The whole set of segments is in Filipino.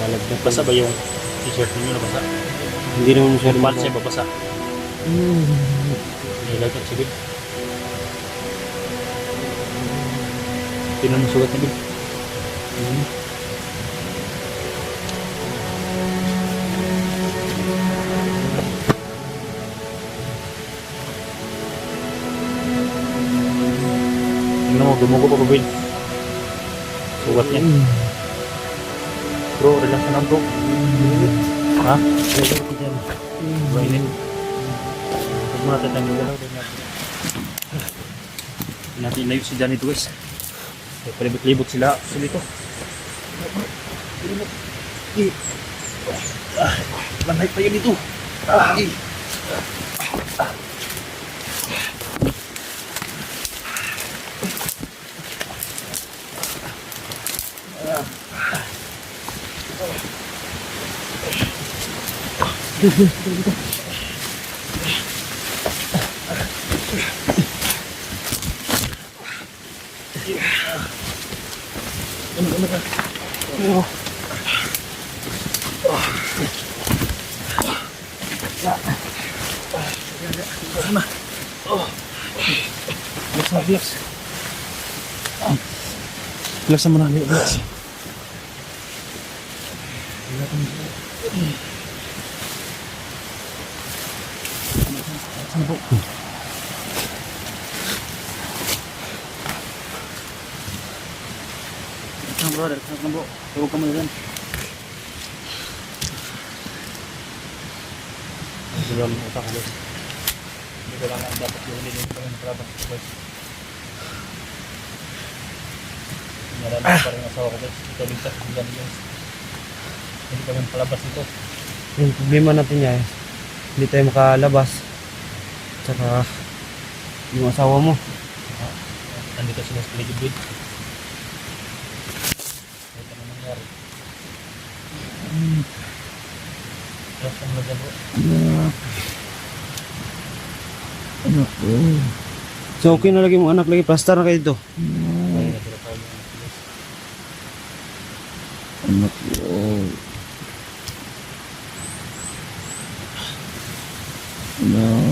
Lalagdag. Basa ba yung t-shirt ninyo na basa? Hindi naman siya Yung pants niya babasa. Nilagay, sige. Tinan mo sugat na Bil. Tingnan mo, dumugo pa ba Bil? Sugat niya. Bro, relax na lang bro. Ha? Mainit. Huwag mo natin tayo magalaw. Natin na yun si Johnny guys. Palibot-libot sila dito. Lanay tayo dito. Relax. Relax naman na. Relax. Saan po? Saan brother? Saan po? Huwag ka muna dyan. Sulam utak guys. Hindi ko lang ang dapat yung hindi kami nakalabas guys. Marami pa rin asawa ko guys. Ito ligtas ko dyan guys. Hindi kami nakalabas ito. Yung problema natin niya hindi tayo makalabas. Tsaka yung asawa mo. Nandito sila sa paligid. Ito na nangyari. Terus ang lagyan bro. Anak ko. So okay na lagi mong anak lagi. Plaster na kayo dito. Anak ko. Anak.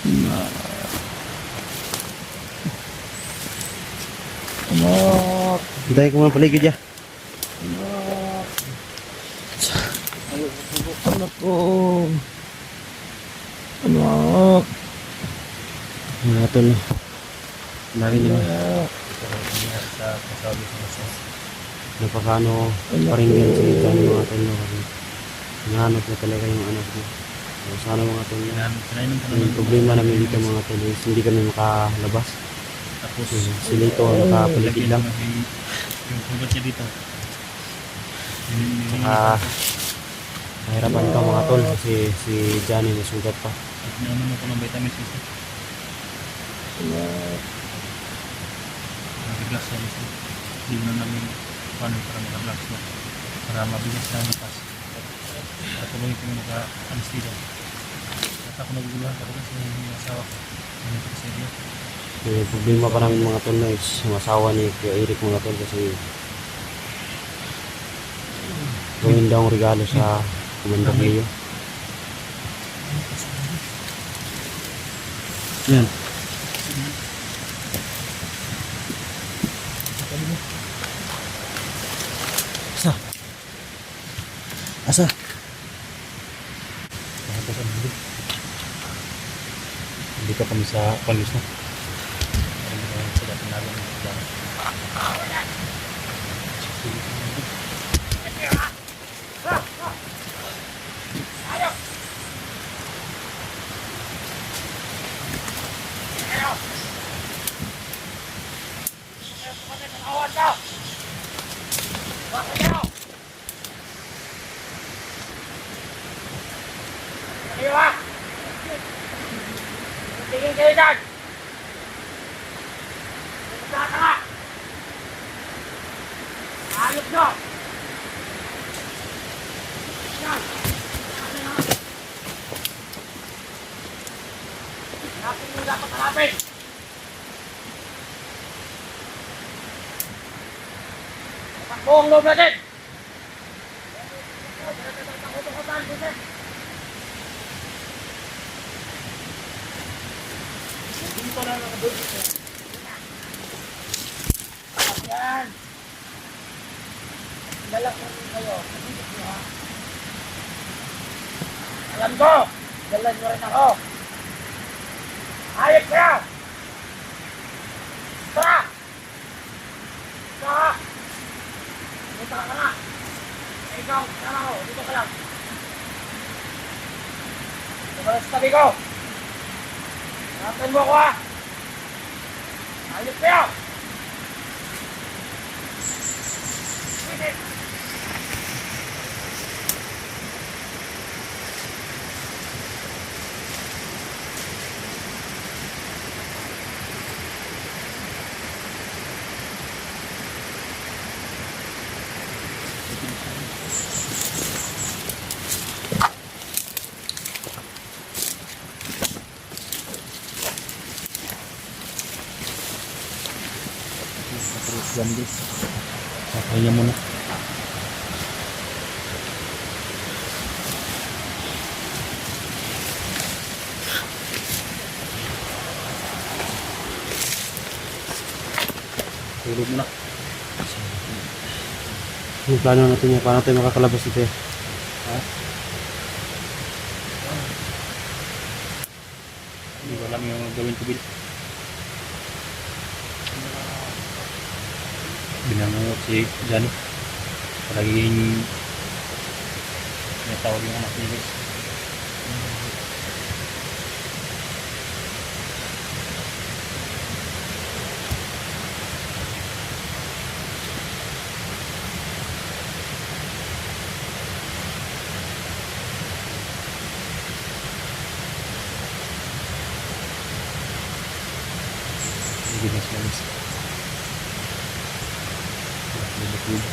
Anak. Anak. Hintay ko mga paligid ya. Anak. Anak ko. Anak. Mga tol. Lagi nila. Sa kasabi sa masa. Napakano paringgan sa ito ng mga tol. Hinahanap na talaga yung anak mo. Sana mga tol. Yung problema namin dito mga tol is hindi kami makalabas. Tapos Sila ito ang nakapaligid lang. Yung sugat niya dito. Saka nahirapan ka mga tol kasi si Johnny nasugat pa. Naman mo ko ng vitamins ito. Nag-glass yan ito. Hindi mo na namin paano para mag-glass mo. Para mabigas na matas. At tuloy ko maka-anesthesia. At ako naguguluhan ka kasi yung asawa ko. Ano ito kasi ito? Yung problema pa namin mga tol na is yung asawa ni Kuya Eric mga tol kasi gawin daw ang regalo sa Commander Leo. Yan. Asa? Asa? Hindi ka kami sa palis na. Hindi ka sa dating nalang. Tingin kayo dyan! Nagtatanga! Ayok nyo! Yan! Hanapin nyo dapat hanapin! Takbo ang loob natin! Takutukutan, buset! Dito na nakabulit eh. Yan! Dala ko rin kayo. Dito ko ha. Alam ko! Dala nyo rin ako. Hayop kayo! Tara! Tara! Dito ka na! Eh, ikaw, sama ko. Dito ka lang. Tumala sa tabi ko. Nakatan mo ako ha! Hayop kayo! Visit! Terus ganti. Pakainya muna. Tulog muna. Yung plano natin yung paano tayo makakalabas dito eh. Ha? Hindi ko alam yung gawin ko, Bill. Binangungot si Johnny. Palaging may tawag yung anak niya, guys. Sige, guys. Libot-libot.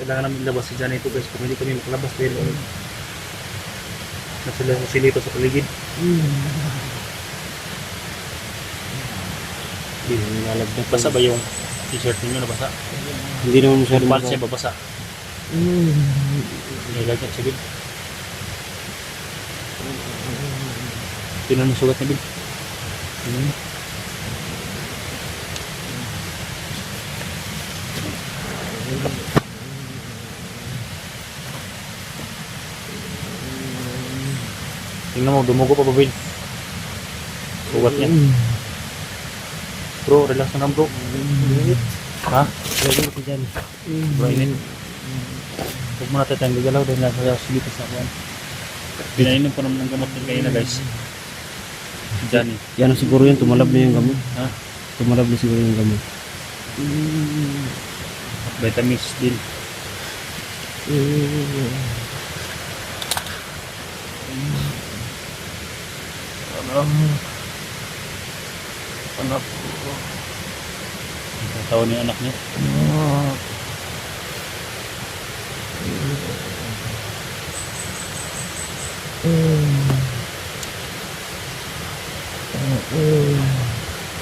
Kailangan namin labas si Johnny ito, guys, kung hindi kami makalabas dahil nasila sa silito sa paligid. Hindi na nalagdag. Basa ba yung t-shirt ninyo? Nabasa? Hindi naman masyado Yung pants niya babasa? Nilagyan siya, Bill. Tinan mo sugat niya, Bill. Tingnan mo, dumugo pa ba, Bill? Sugat niya. Bro, relax na lang, bro. Ha? Lagyan ko dyan. Bro, init. Huwag mo natin tayong gagalaw dahil nasa silipas na kuhan. Pinainom pa naman ng gamot din kayo na, guys. Si Johnny. Yan ang siguro yun, tumalab na yung gamot. Ha? Tumalab na siguro yung gamot. At vitamins din. Anak. Ang taon yung anak niya.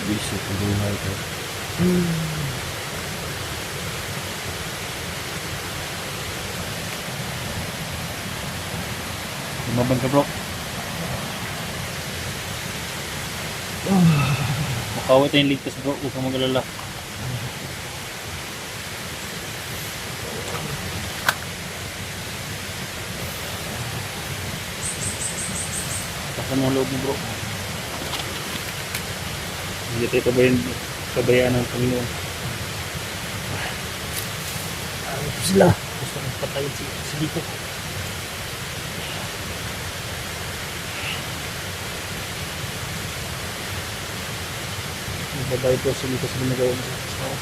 Bisyo ko buhay ko. Lumaban ka, bro. Makawit tayong ligtas, bro. Huwag kang mag-alala. Takan mo ang loob mo, bro. Hindi tayo kabayaan ng Panginoon. Sila. Gusto kong patayin si Lito. Babae ko si Lito sa ginagawa mo sa tao.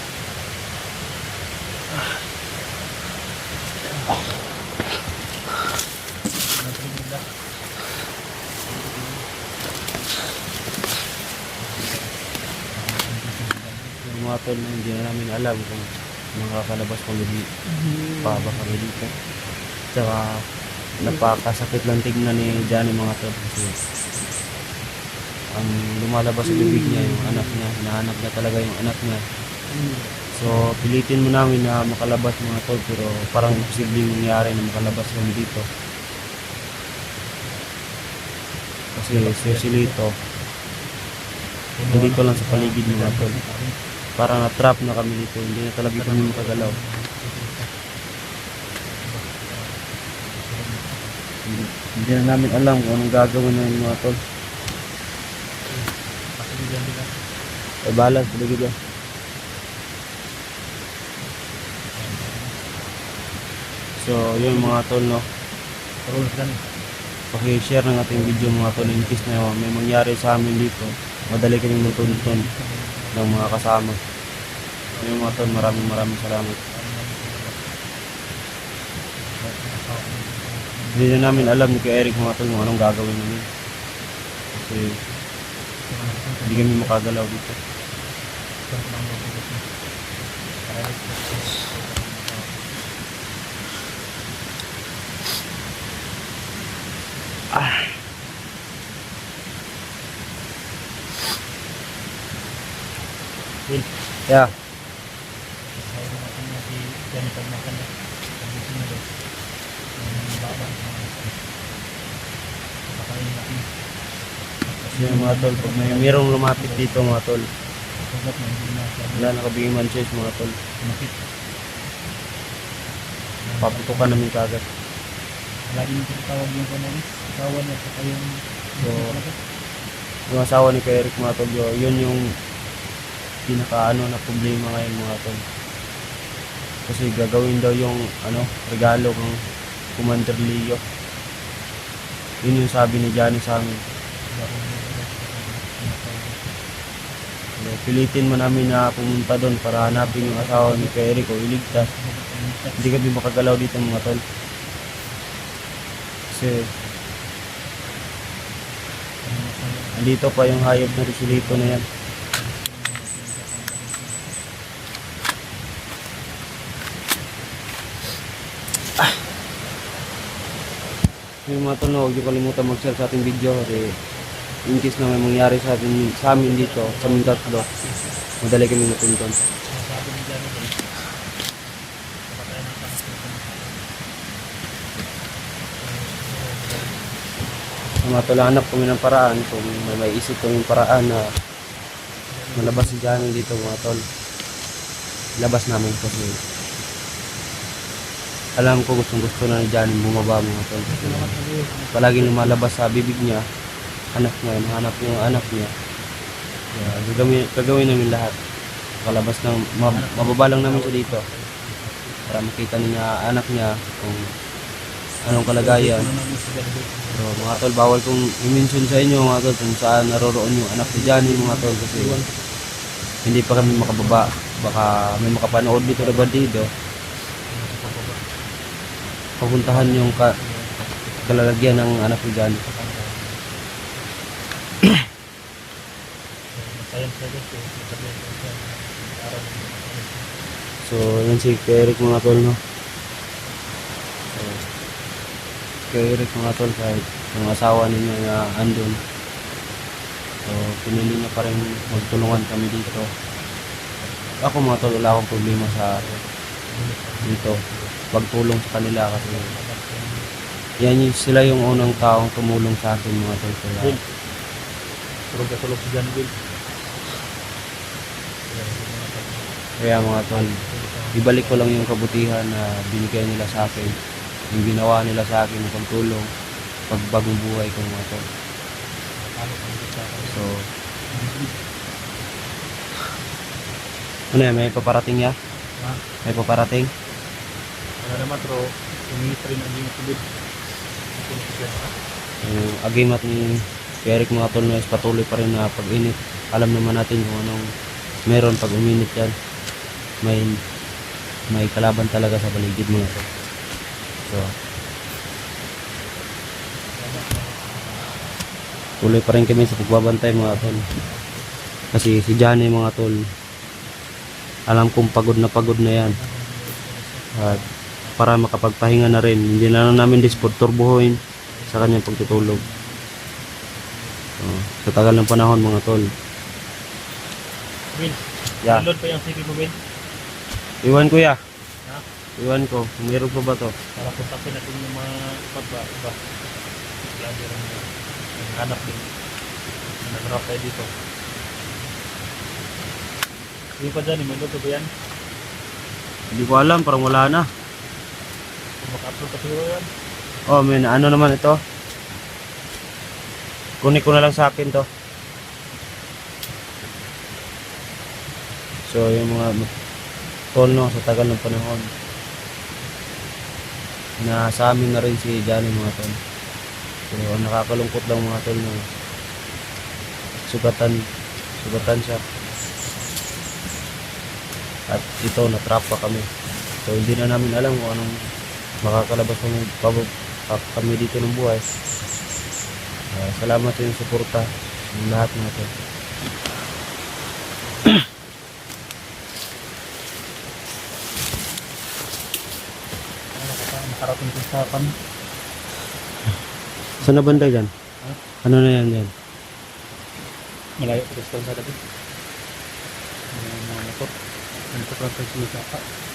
mga tol na hindi na namin alam kung makakalabas kami pa ba kami dito. Tsaka napakasakit lang tignan ni Johnny mga tol kasi ang lumalabas sa bibig niya yung anak niya, hinahanap na talaga yung anak niya. So pilitin mo namin na makalabas mga tol pero parang imposibleng nangyari na makalabas kami dito. Kasi Silito nandito lang sa paligid mga tol. Parang na-trap na kami dito, hindi na talaga kami makagalaw. Hindi na namin alam kung anong gagawin na mga tol. Ay balas, paligid yan. So yun mga tol no. Paki-share ng ating video mga tol in case na may mangyari sa amin dito. Madali kaming matuntun ng mga kasama. Yung mga tol, maraming salamat. Hindi na namin alam ni Kuya Eric mga tol kung anong gagawin namin. Kasi hindi kami makagalaw dito. Yeah. Kasi mga tol, pag mayroong lumapit dito mga tol, wala nakabigiman chase mga tol. Paputukan namin kagad. Lagi nito tawag yung kanalis, kawan niya sa kayong So, yung asawa ni Kuya Eric mga tol, yun yung pinaka na problema ngayon mga tol. Kasi gagawin daw yung regalo ng Commander Leo. Yun yung sabi ni Johnny sa amin. So, pilitin mo namin na pumunta doon para hanapin yung asawa ni Kuya Eric o iligtas. Hindi kami makagalaw dito mga tol. Kasi andito pa yung hayop na Silito na yan. Yung mga tol, huwag niyo kalimutan mag-share sa ating video kasi in case na may mangyari sa amin dito, sa aming tatlo, madali kami matuntun. Mga tol, hanap kami ng paraan kung may isip kami paraan na malabas si Johnny dito mga tol. Labas namin kasi alam ko gustong gusto na ni Johnny bumaba mga tol. Palaging lumalabas sa bibig niya, anak niya, hanap niya yung anak niya. Kaya gagawin namin lahat. Kalabas ng, mababa lang namin siya dito para makita niya anak niya kung anong kalagayan. So mga tol, bawal kong i-mention sa inyo mga tol kung saan naroroon yung anak ni Johnny mga tol kasi hindi pa kami makababa. Baka may makapanood dito na bandido. Papuntahan yung kalalagyan ng anak ni Johnny. So yun si Kuya Eric mga tol no. So, Kuya Eric mga tol, kahit yung asawa ninyo na andun, so pinili niya pa rin magtulungan kami dito. Ako mga tol, wala akong problema sa dito pagtulong sa kanila kasi sila yung unang taong tumulong sa akin mga tol. Tulog si John Bill. Kaya mga tol, ibalik ko lang yung kabutihan na binigay nila sa akin, yung ginawa nila sa akin ng pagtulong, pagbagong buhay ko mga tol. So, ano yan, may paparating ya? May paparating? Wala naman pero uminit rin ang yung tubig. Yung agimat ni Eric mga tol na patuloy pa rin na pag-init. Alam naman natin kung anong meron pag uminit yan. May kalaban talaga sa paligid mga tol. So, tuloy pa rin kami sa pagbabantay mga tol. Kasi si Johnny mga tol, alam kong pagod na yan. At para makapagpahinga na rin, hindi na lang namin turbuhin sa kanyang pagtutulog. So, sa tagal ng panahon mga tol. Bin, Yeah. download pa yung CP mo, Bin. Iwan ko ya. Ha? Iwan ko. Meron pa ba to? Para kontakin natin yung mga iba. Lagi rin yung hanap din. Nag-drop tayo dito. Hindi pa dyan, may luto ba yan? Hindi ko alam, parang wala na. Kung maka-upload ka siguro yan. Oh, man, ano naman ito? Kunin ko na lang sa akin to. So, yung mga tono sa tagal ng panahon. Na sa amin na rin si Johnny mga tol. So, nakakalungkot lang mga tol na sugatan siya. At ito, natrap pa kami. So, hindi na namin alam kung anong makakalabas kami dito ng buhay. Salamat sa inyong suporta ng lahat mga tol. Nakarating ko sa pan. Saan na banda dyan? Ano na yan dyan? Malayo ko sa gabi. Mga motor. Nandito lang tayo sa